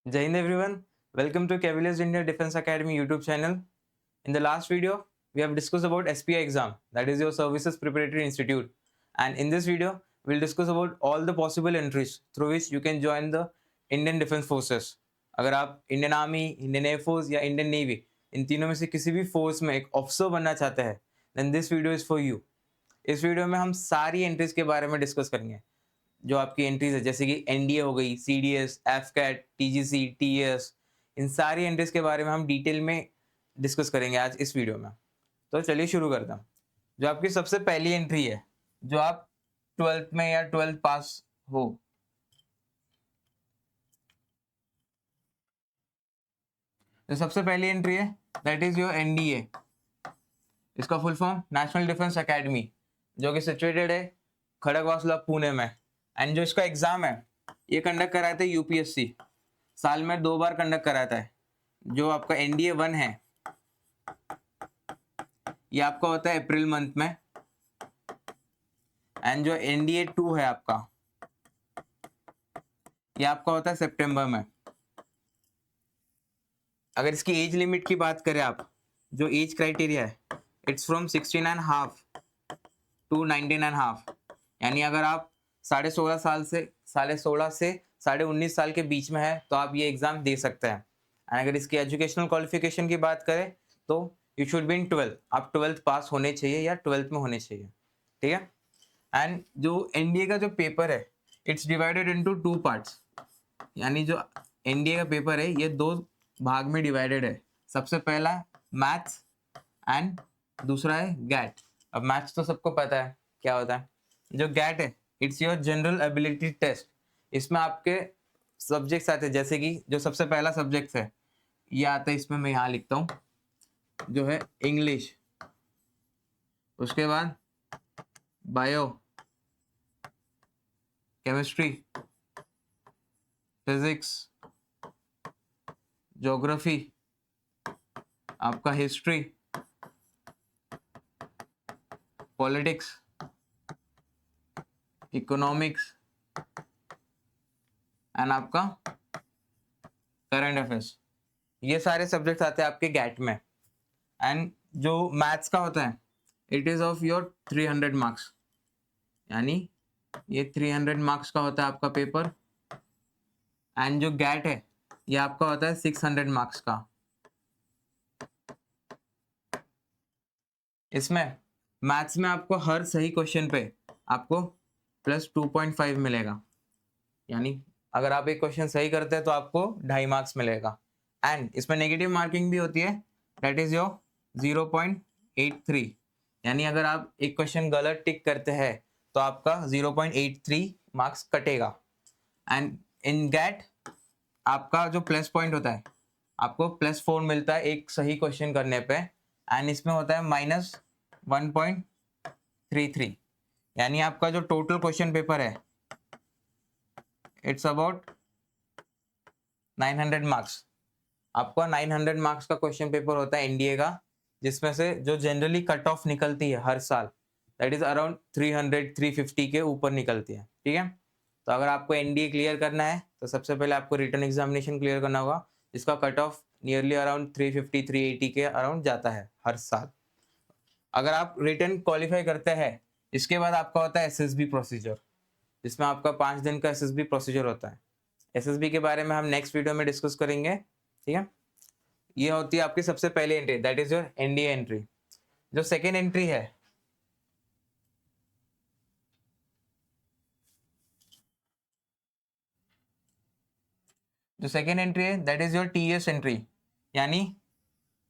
Jai Hind everyone, welcome to Cavaliers India Defense Academy YouTube channel. In the last video, we have discussed about SPI exam, that is your Services Preparatory Institute. And in this video, we'll discuss about all the possible entries through which you can join the Indian Defense Forces. अगर आप Indian army, Indian air force या Indian navy इन तीनों में से किसी भी force में एक ऑफिसर बनना चाहते हैं, then this video is for you. इस वीडियो में हम सारी एंट्रीज के बारे में डिस्कस करेंगे. जो आपकी एंट्रीज है जैसे कि एनडीए हो गई, सीडीएस, एफकैट, टीजीसी, टीएस, इन सारी एंट्रीज के बारे में हम डिटेल में डिस्कस करेंगे आज इस वीडियो में. तो चलिए शुरू करते हैं. जो आपकी सबसे पहली एंट्री है, जो आप 12th में या 12th पास हो, तो सबसे पहली एंट्री है दैट इज योर एनडीए. इसका full form national defence academy, जो कि सिचुएटेड है खड़गवासला, पुणे में. एंड जो इसका एग्जाम है ये कंडक्ट कराते हैं यूपीएससी. साल में 2 बार कंडक्ट कराता है. जो आपका एनडीए 1 है ये आपका होता है अप्रैल मंथ में, एंड जो एनडीए 2 है आपका ये आपका होता है सितंबर में. अगर इसकी एज लिमिट की बात करें आप, जो एज क्राइटेरिया है इट्स फ्रॉम 16.5 टू 19.5. यानी अगर आप 16.5 साल से 16.5 से 19.5 साल के बीच में है तो आप ये एग्जाम दे सकते हैं. एंड अगर इसकी एजुकेशनल क्वालिफिकेशन की बात करें तो यू शुड बी इन 12. आप 12th पास होने चाहिए या 12th में होने चाहिए. ठीक है. एंड जो एनडीए का जो पेपर है इट्स डिवाइडेड इनटू 2 पार्ट्स. यानी जो एनडीए का पेपर है ये 2 भाग में डिवाइडेड है. सबसे पहला मैथ्स एंड दूसरा है गैट. अब मैथ्स तो सबको पता है क्या होता है. जो गैट है it's your general ability test. इसमें आपके सब्जेक्ट्स आते हैं, जैसे कि जो सबसे पहला सब्जेक्ट है ये आता है, इसमें मैं यहाँ लिखता हूँ, जो है इंग्लिश. उसके बाद बायो, केमिस्ट्री, फिजिक्स, ज्योग्राफी, आपका हिस्ट्री, पॉलिटिक्स, इकोनॉमिक्स एंड आपका करंट अफेयर्स. ये सारे सब्जेक्ट्स आते हैं आपके गैट में. एंड जो मैथ्स का होता है it is of your 300 marks. यानी ये 300 मार्क्स का होता है आपका पेपर. एंड जो गैट है ये आपका होता है 600 मार्क्स का. इसमें मैथ्स में आपको हर सही क्वेश्चन पे आपको प्लस 2.5 मिलेगा. यानी अगर आप एक क्वेश्चन सही करते हैं तो आपको 2.5 मार्क्स मिलेगा. एंड इसमें नेगेटिव मार्किंग भी होती है, दैट इज योर 0.83. यानी अगर आप एक क्वेश्चन गलत टिक करते हैं तो आपका 0.83 मार्क्स कटेगा. एंड इन गैट आपका जो प्लस पॉइंट होता है आपको +4 मिलता है एक सही क्वेश्चन करने पे. एंड इसमें होता है -1.33. यानी आपका जो टोटल क्वेश्चन पेपर है इट्स अबाउट 900 मार्क्स. आपका 900 मार्क्स का क्वेश्चन पेपर होता है एनडीए का, जिसमें से जो जनरली कट ऑफ निकलती है हर साल दैट इज अराउंड 300-350 के ऊपर निकलती है. ठीक है. तो अगर आपको एनडीए क्लियर करना है तो सबसे पहले आपको रिटन एग्जामिनेशन क्लियर करना होगा, जिसका कट ऑफ नियरली अराउंड 350-380 के अराउंड जाता है हर साल. अगर आप रिटन क्वालिफाई करते हैं इसके बाद आपका होता है एसएसबी प्रोसीजर, जिसमें आपका 5 दिन का एसएसबी प्रोसीजर होता है. एसएसबी के बारे में हम नेक्स्ट वीडियो में डिस्कस करेंगे. ठीक है. ये होती है आपकी सबसे पहली entry, that is your NDA entry. जो सेकेंड एंट्री है that is your TS entry. यानी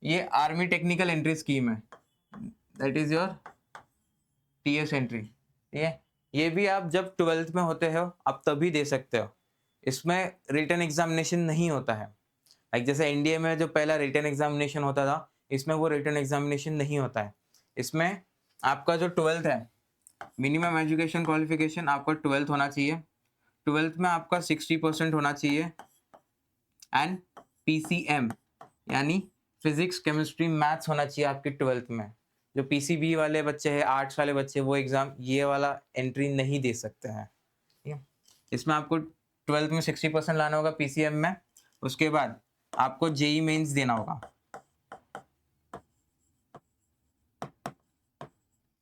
ये आर्मी टेक्निकल एंट्री स्कीम है, that is your TS entry. ठीक है. ये भी आप जब 12th में होते हो आप तभी दे सकते हो. इसमें रिटन एग्जामिनेशन नहीं होता है. लाइक जैसे एनडीए में जो पहला रिटन एग्जामिनेशन होता था, इसमें वो रिटन एग्जामिनेशन नहीं होता है. इसमें आपका जो 12th है, मिनिमम एजुकेशन क्वालिफिकेशन आपका 12th होना चाहिए. 12th में आपका 60% होना चाहिए. एंड पीसीएम यानी फिजिक्स, केमिस्ट्री, मैथ्स होना चाहिए आपके 12th में. जो पीसीबी वाले बच्चे हैं, आर्ट्स वाले बच्चे, वो एग्जाम ये वाला एंट्री नहीं दे सकते हैं. ठीक है. इसमें आपको 12th में 60% लाना होगा पीसीएम में. उसके बाद आपको जेई मेंस देना होगा।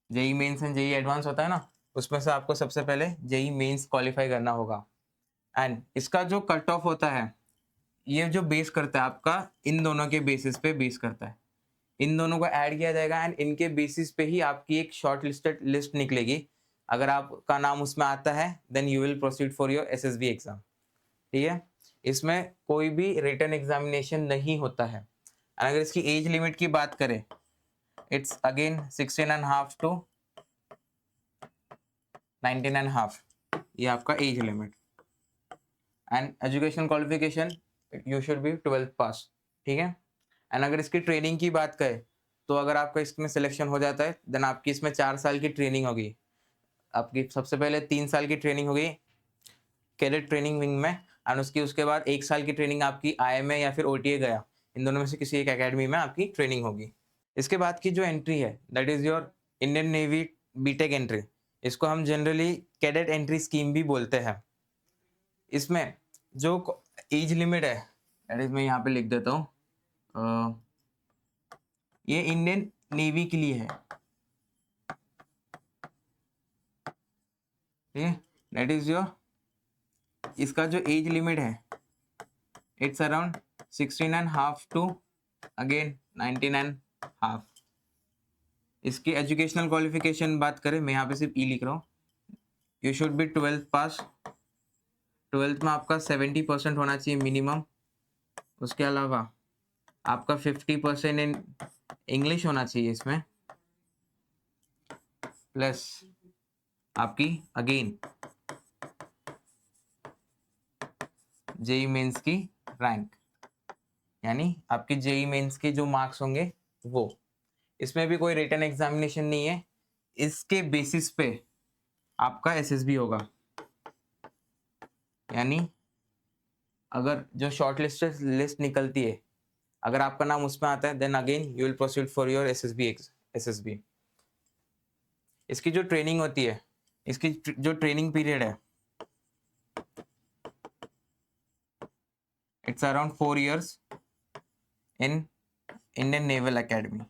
JEE mains and JEE advance होता है ना, उसमें से आपको सबसे पहले जेई मेंस क्वालिफाई करना होगा। एंड इसका जो कट ऑफ होता है, ये जो बेस करता है आपका इन दोनों के बेसिस पे बेस करता है। इन दोनों को ऐड किया जाएगा एंड इनके बेसिस पे ही आपकी एक शॉर्ट लिस्टेड लिस्ट निकलेगी। अगर आपका नाम उसमें आता है then you will proceed for your SSB exam. ठीक है, इसमें कोई भी रिटन एग्जामिनेशन नहीं होता है। अगर इसकी एज लिमिट की बात करें, इट्स अगेन 16.5 to 19.5, ये आपका age limit. And education qualification you should be 12th पास। ठीक है, एंड अगर इसकी ट्रेनिंग की बात करें, तो अगर आपका इसमें सिलेक्शन हो जाता है देन आपकी इसमें 4 साल की ट्रेनिंग होगी। आपकी सबसे पहले 3 साल की ट्रेनिंग होगी कैडेट ट्रेनिंग विंग में, एंड उसके बाद 1 साल की ट्रेनिंग आपकी आईएमए या फिर ओटीए गया, इन दोनों में से किसी एक एकेडमी में आपकी ट्रेनिंग होगी। इसके बाद की जो एंट्री है that is your Indian navy BTech entry. इसको हम जनरली कैडेट एंट्री स्कीम भी बोलते हैं। इसमें जो एज लिमिट है दैट इज, मैं यहाँ पे लिख देता हूँ, ये इंडियन नेवी के लिए है। ठीक है, दैट इज योर, इसका जो एज लिमिट है इट्स अराउंड 16.5 to अगेन 19.5। इसकी एजुकेशनल क्वालिफिकेशन बात करें, मैं यहाँ पे सिर्फ ई लिख रहा हूँ। You should be 12th pass. 12th में आपका 70% होना चाहिए मिनिमम। उसके अलावा आपका 50% इन इंग्लिश होना चाहिए इसमें, प्लस आपकी अगेन जेई मेंस की रैंक, यानी आपकी जेई मेंस के जो मार्क्स होंगे वो। इसमें भी कोई रिटन एग्जामिनेशन नहीं है, इसके बेसिस पे आपका एसएसबी होगा। यानी अगर जो शॉर्ट लिस्ट निकलती है, अगर आपका नाम उसमें आता है then again you will proceed for your SSB. इसकी जो ट्रेनिंग होती है, इसकी जो ट्रेनिंग पीरियड है it's around 4 years in Indian naval academy.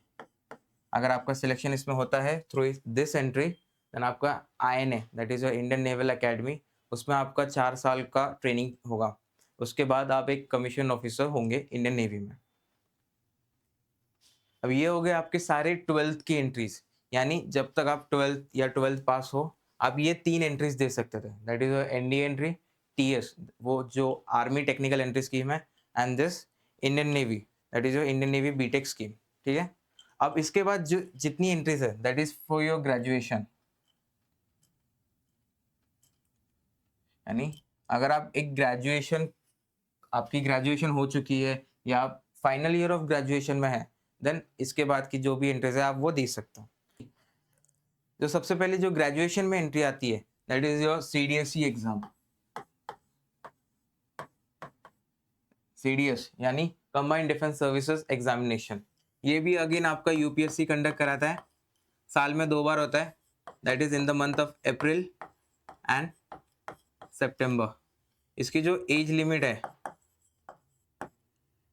अगर आपका सिलेक्शन इसमें होता है थ्रू दिस एंट्री देन आपका INA that is Indian naval academy, उसमें आपका 4 साल का ट्रेनिंग होगा। उसके बाद आप एक कमीशन ऑफिसर होंगे इंडियन नेवी में। अब ये हो गए आपके सारे 12th की एंट्रीज, यानी जब तक आप 12th या 12th पास हो आप ये 3 एंट्रीज दे सकते थे। That is NDA entry, TS वो जो आर्मी टेक्निकल एंट्री स्कीम है, and this Indian navy that is Indian navy BTech scheme. ठीक है, अब इसके बाद जो जितनी एंट्रीज है that is for your graduation. यानी अगर आप एक ग्रेजुएशन, आपकी ग्रेजुएशन हो चुकी है या आप फाइनल ईयर ऑफ ग्रेजुएशन में है, देन इसके बाद की जो भी एंट्रीज है आप वो दे सकते हो। जो सबसे पहले जो ग्रेजुएशन में एंट्री आती है that is your CDSE exam. CDS यानी कंबाइंड डिफेंस सर्विसेज एग्जामिनेशन। ये भी अगेन आपका यूपीएससी कंडक्ट कराता है, साल में 2 बार होता है, that is in the month of April and September. इसकी जो एज लिमिट है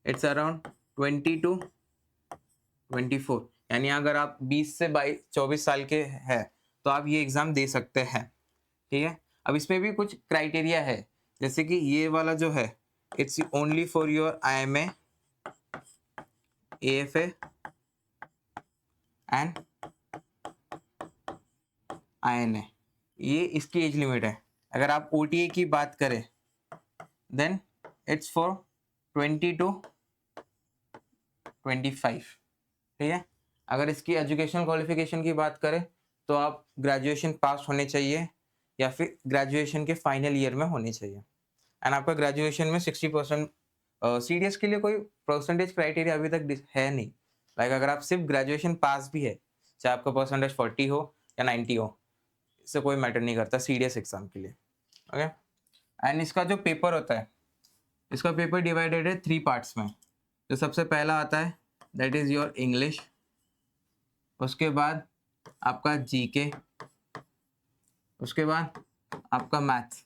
इट्स अराउंड 20 to 24, यानी अगर आप 20 से 24 साल के हैं तो आप ये एग्ज़ाम दे सकते हैं। ठीक है, अब इसमें भी कुछ क्राइटेरिया है, जैसे कि ये वाला जो है it's only for your IMA, AFA and INA, ये इसकी एज लिमिट है। अगर आप ओटीए की बात करें देन इट्स फॉर 20 to 25। ठीक है, अगर इसकी एजुकेशन क्वालिफिकेशन की बात करें तो आप ग्रेजुएशन पास होने चाहिए या फिर ग्रेजुएशन के फाइनल ईयर में होने चाहिए। एंड आपका ग्रेजुएशन में 60%, सीडीएस के लिए कोई परसेंटेज क्राइटेरिया अभी तक है नहीं। लाइक अगर आप सिर्फ ग्रेजुएशन पास भी है, चाहे आपका परसेंटेज 40 हो या 90 हो, इससे कोई मैटर नहीं करता सीडीएस एग्जाम के लिए। ओके, एंड इसका जो पेपर होता है, इसका पेपर डिवाइडेड है 3 पार्ट्स में। जो सबसे पहला आता है दैट इज योर इंग्लिश, उसके बाद आपका जीके, उसके बाद आपका मैथ्स।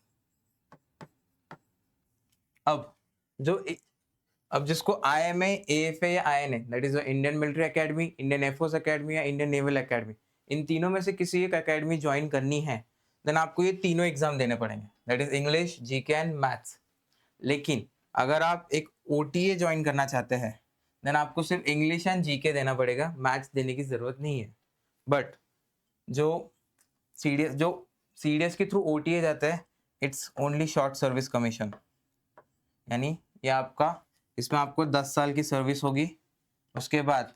अब जो अब जिसको IMA, AFA या INA, that is Indian military academy, Indian air force academy या इंडियन नेवल एकेडमी, इन तीनों में से किसी एक एकेडमी ज्वाइन करनी है, देन आपको ये तीनों एग्जाम देने पड़ेंगे, that is English, GK and maths. लेकिन अगर आप एक OTA ज्वाइन करना चाहते हैं, देन आपको सिर्फ इंग्लिश एंड जीके देना पड़ेगा, मैथ्स देने की जरूरत नहीं है। बट जो CDS के थ्रू OTA जाता है, it's only short service commission, यानी ये आपका, इसमें आपको 10 साल की सर्विस होगी, उसके बाद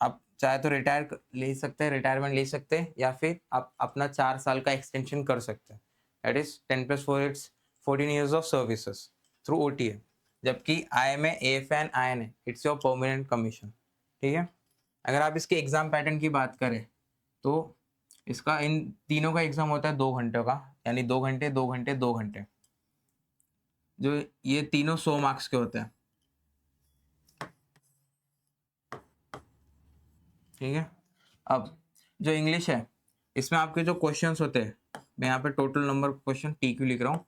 आप चाहे तो ले सकते हैं, रिटायरमेंट ले सकते हैं, या फिर आप अपना 4 साल का एक्सटेंशन कर सकते हैं, that is 10+4 it's 14 years of services through OTA। जबकि IMA, AFA and INA it's your permanent commission, ठीक है। अगर आप इसके एग्जाम पैटर्न की बात करें तो इसका इन तीनों का एग्जाम होता है 2 घंटे का, यानी 2 घंटे 2 घंटे 2 घंटे, जो ये तीनों 100 मार्क्स के होते हैं, ठीक है। अब जो इंग्लिश है, इसमें आपके जो क्वेश्चंस होते हैं, मैं यहाँ पे टोटल नंबर क्वेश्चन TQ लिख रहा हूँ,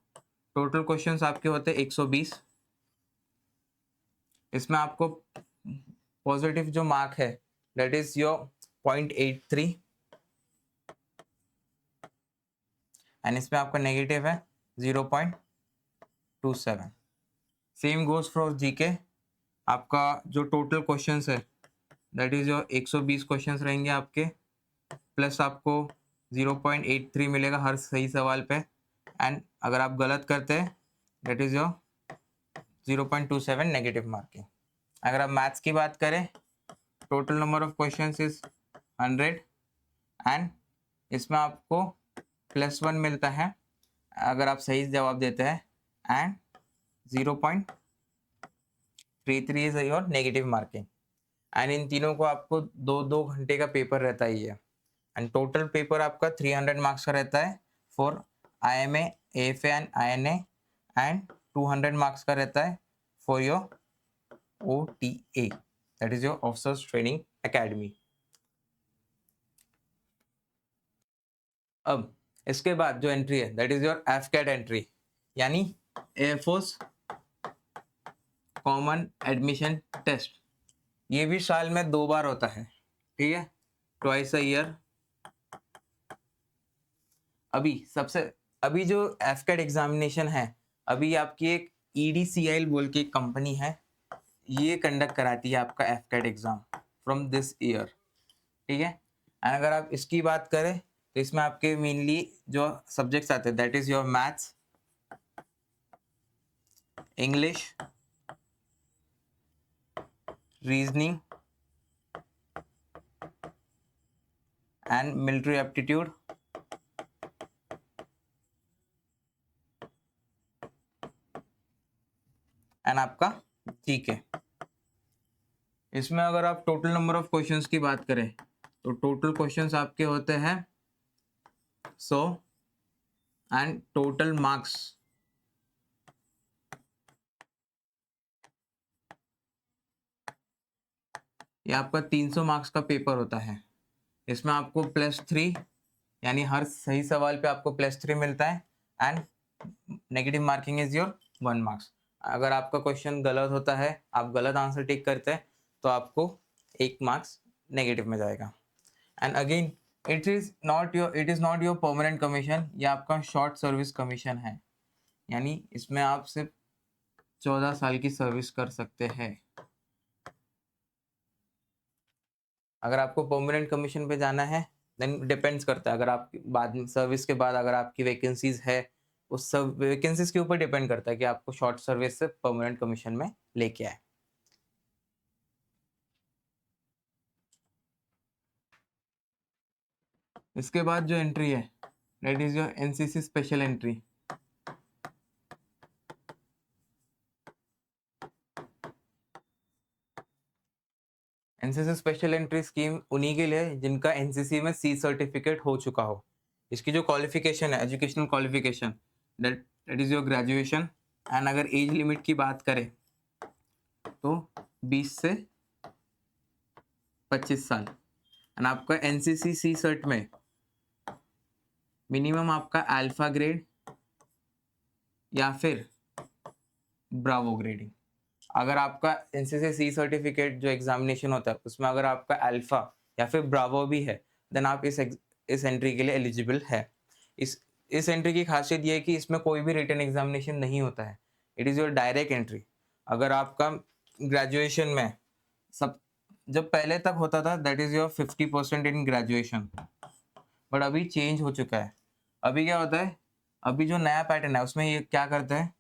टोटल क्वेश्चंस आपके होते हैं 120। इसमें आपको पॉजिटिव जो मार्क है दैट इज योर 0.83, एंड इसमें आपका नेगेटिव है 0.27। सेम गोज फॉर जीके, आपका जो टोटल क्वेश्चंस है दैट इज योर 120 क्वेश्चंस रहेंगे आपके, प्लस आपको 0.83 मिलेगा हर सही सवाल पे, एंड अगर आप गलत करते हैं that is your 0.27 negative marking. अगर आप मैथ्स की बात करें, total number of questions is 100, and इसमें आपको +1 मिलता है अगर आप सही जवाब देते हैं, and 0.33 is your negative marking. And in तीनों को आपको 2-2 घंटे का पेपर रहता ही है, एंड टोटल पेपर आपका 300 मार्क्स का रहता है for IMA, AFA and INA, and 200 marks का रहता है for your OTA, that is your officers training academy. अब इसके बाद जो एंट्री है that is your AFCAT entry, यानी एयरफोर्स कॉमन एडमिशन टेस्ट। ये भी साल में 2 बार होता है, ठीक है, ट्वाइस अ ईयर। अभी जो AFCAT एग्जामिनेशन है, अभी आपकी एक EDCIL बोल के एक कंपनी है, ये कंडक्ट कराती है आपका AFCAT exam from this year, ठीक है। एंड अगर आप इसकी बात करें तो इसमें आपके मेनली जो सब्जेक्ट्स आते हैं that is your maths, English, reasoning and military aptitude, and आपका जीके। इसमें अगर आप टोटल नंबर ऑफ क्वेश्चंस की बात करें तो टोटल क्वेश्चंस आपके होते हैं 100, एंड टोटल मार्क्स ये आपका 300 मार्क्स का पेपर होता है। इसमें आपको +3, यानी हर सही सवाल पे आपको +3 मिलता है, and negative marking is your 1 marks. अगर आपका क्वेश्चन गलत होता है, आप गलत आंसर टिक करते हैं, तो आपको 1 मार्क्स नेगेटिव में जाएगा। And again it is not your permanent commission, ये आपका शॉर्ट सर्विस कमीशन है, यानी इसमें आप सिर्फ 14 साल की सर्विस कर सकते हैं। अगर आपको परमानेंट कमीशन पे जाना है देन डिपेंड्स करता है, अगर आप बाद में सर्विस के बाद अगर आपकी वैकेंसीज है, उस सब वैकेंसीज के ऊपर डिपेंड करता है कि आपको शॉर्ट सर्विस से परमानेंट कमीशन में लेके आए। इसके बाद जो एंट्री है that is your NCC special entry. NCC special entry scheme उन्हीं के लिए जिनका NCC में C सर्टिफिकेट हो चुका हो। इसकी जो क्वालिफिकेशन है, educational qualification, that is your graduation, and अगर एज लिमिट की बात करें तो 20 से 25 साल, एंड आपका NCC C सर्ट में मिनिमम आपका अल्फा ग्रेड या फिर ब्रावो ग्रेडिंग, अगर आपका एनसीसी सर्टिफिकेट जो एग्जामिनेशन होता है उसमें अगर आपका अल्फा या फिर ब्रावो भी है, देन आप इस एंट्री के लिए एलिजिबल है। इस एंट्री की खासियत ये है कि इसमें कोई भी रिटन एग्जामिनेशन नहीं होता है, it is your direct entry. अगर आपका ग्रेजुएशन में सब जब पहले तक होता था that is your 50% in graduation, but अभी चेंज हो चुका है। अभी क्या होता है, अभी जो नया पैटर्न है उसमें ये क्या करता है,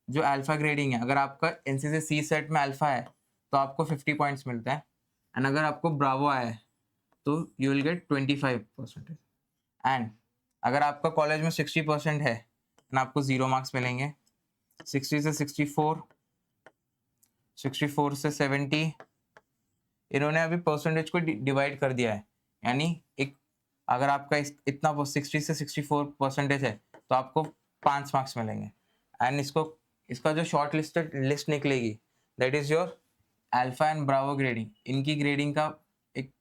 जो अल्फा ग्रेडिंग है, अगर आपका एनसीसी सी सेट में अल्फा है तो आपको 50 पॉइंट्स मिलता है, एंड अगर आपको ब्रावो आया है तो यू विल गेट 25%। एंड अगर आपका कॉलेज में 60% है एंड आपको 0 मार्क्स मिलेंगे। 60 से 64, 64 से 70, इन्होंने अभी परसेंटेज को डिवाइड कर दिया है। यानी एक अगर आपका इतना 60 से 64% है तो आपको 5 मार्क्स मिलेंगे। एंड इसका जो शॉर्ट लिस्ट निकलेगी that is your alpha and Bravo grading, इनकी ग्रेडिंग का एक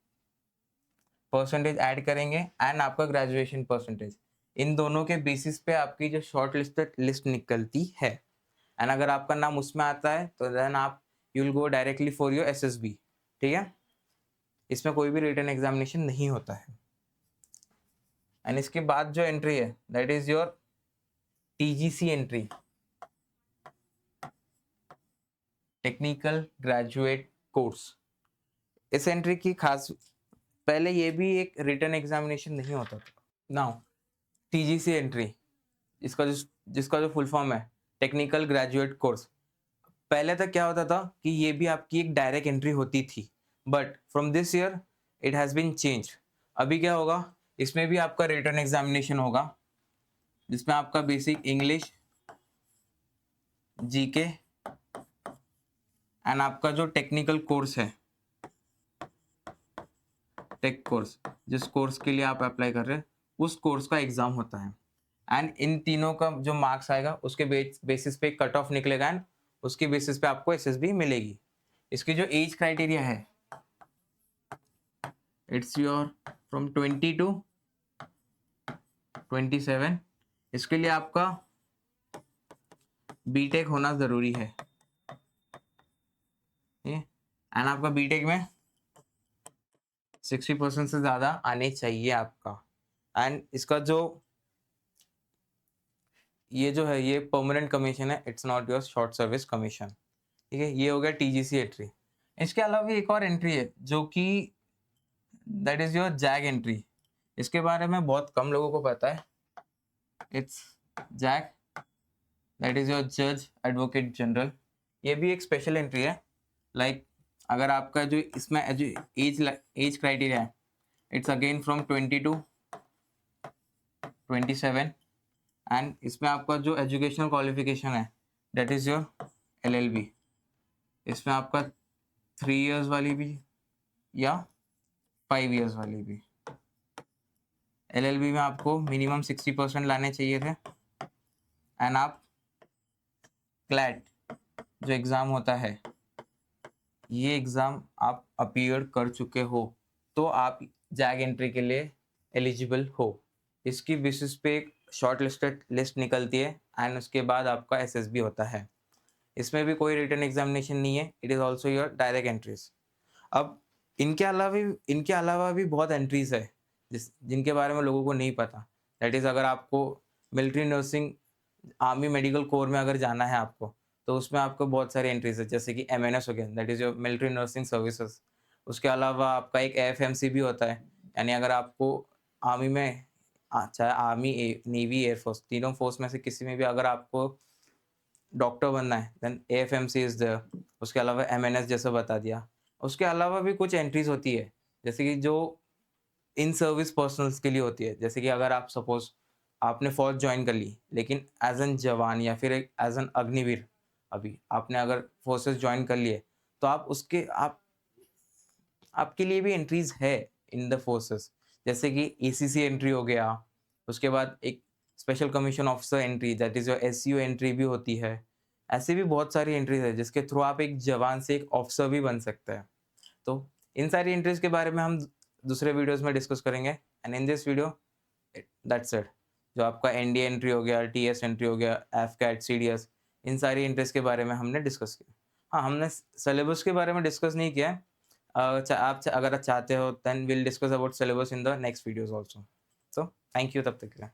परसेंटेज ऐड करेंगे एंड आपका ग्रेजुएशन परसेंटेज, इन दोनों के बेसिस पे आपकी जो शॉर्ट लिस्ट निकलती है। एंड अगर आपका नाम उसमें आता है तो देन आप you will go directly for your SSB. ठीक है, इसमें कोई भी रिटन एग्जामिनेशन नहीं होता है। एंड इसके बाद जो एंट्री है that is your TGC entry, technical graduate course. इस एंट्री की खास, पहले ये भी एक रिटन एग्जामिनेशन नहीं होता था। नाउ टीजीसी एंट्री, जिसका जो फुल फॉर्म है टेक्निकल ग्रेजुएट कोर्स, पहले तक क्या होता था कि ये भी आपकी एक डायरेक्ट एंट्री होती थी, but from this year it has been change. अभी क्या होगा, इसमें भी आपका रिटन एग्जामिनेशन होगा जिसमें आपका बेसिक इंग्लिश, जीके एंड आपका जो टेक्निकल कोर्स है, टेक कोर्स, जिस कोर्स के लिए आप अप्लाई कर रहे हैं उस कोर्स का एग्जाम होता है। एंड इन तीनों का जो मार्क्स आएगा उसके बेसिस पे कट ऑफ निकलेगा एंड उसके बेसिस पे आपको एसएसबी मिलेगी। इसकी जो एज क्राइटेरिया है इट्स योर फ्रॉम 20 टू 27। इसके लिए आपका बीटेक होना ज़रूरी है, एंड आपका बीटेक में 60% से ज़्यादा आने चाहिए आपका। एंड इसका ये जो है ये परमानेंट कमीशन है, it's not your short service commission. ठीक है, ये हो गया टीजीसी एंट्री। इसके अलावा भी एक और एंट्री है जो कि that is your zag entry. इसके बारे में बहुत कम लोगों को पता है। It's zag, that is your जज एडवोकेट जनरल। ये भी एक स्पेशल एंट्री है। लाइक अगर आपका जो इसमें एज क्राइटेरिया है it's again from 20 to 27, and इसमें आपका जो एजुकेशनल क्वालिफिकेशन है दैट इज योर एलएलबी। इसमें आपका 3 इयर्स वाली भी या 5 इयर्स वाली भी। एलएलबी में आपको मिनिमम 60% लाने चाहिए थे, एंड आप क्लैट जो एग्ज़ाम होता है ये एग्ज़ाम आप अपीयर कर चुके हो तो आप जैग एंट्री के लिए एलिजिबल हो। इसकी बेसिस पे एक शॉर्ट लिस्ट निकलती है एंड उसके बाद आपका एसएसबी होता है। इसमें भी कोई रिटन एग्जामिनेशन नहीं है, it is also your direct entries. अब इनके अलावा भी बहुत एंट्रीज है जिनके बारे में लोगों को नहीं पता। दैट इज़ अगर आपको military nursing, army medical corps में अगर जाना है आपको तो उसमें आपको बहुत सारी एंट्रीज है, जैसे कि एमएनएस हो गया, that is your military nursing services. उसके अलावा आपका एक एएफएमसी भी होता है, यानी अगर आपको आर्मी में चाहे आर्मी, नेवी, एयरफोर्स, तीनों फोर्स में से किसी में भी अगर आपको डॉक्टर बनना है देन एएफएमसी इज देयर। उसके अलावा एमएनएस जैसा बता दिया। उसके अलावा भी कुछ एंट्रीज होती है जैसे कि जो इन सर्विस पर्सनल्स के लिए होती है, जैसे कि अगर आप सपोज आपने फौज ज्वाइन कर ली लेकिन एज एन जवान या फिर एज एन अग्निवीर अभी आपने अगर फोर्सेस ज्वाइन कर लिए तो आप उसके आपके लिए भी एंट्रीज है इन द फोर्सेस, जैसे कि एसीसी एंट्री हो गया। उसके बाद एक special commission officer entry that is your SU entry भी होती है। ऐसे भी बहुत सारी एंट्रीज है जिसके थ्रू आप एक जवान से एक ऑफिसर भी बन सकते हैं। तो इन सारी एंट्रीज के बारे में हम दूसरे वीडियोस में डिस्कस करेंगे। And in this video that's it. जो आपका एनडीए एंट्री हो गया, टीएस एंट्री हो गया, एफ कैट, सीडीएस, इन सारी एंट्रीज के बारे में हमने डिस्कस किया। हाँ, हमने सिलेबस के बारे में डिस्कस नहीं किया है। अगर आप चाहते हो then will discuss about syllabus in the next videos also. So thank you तब तक के लिए।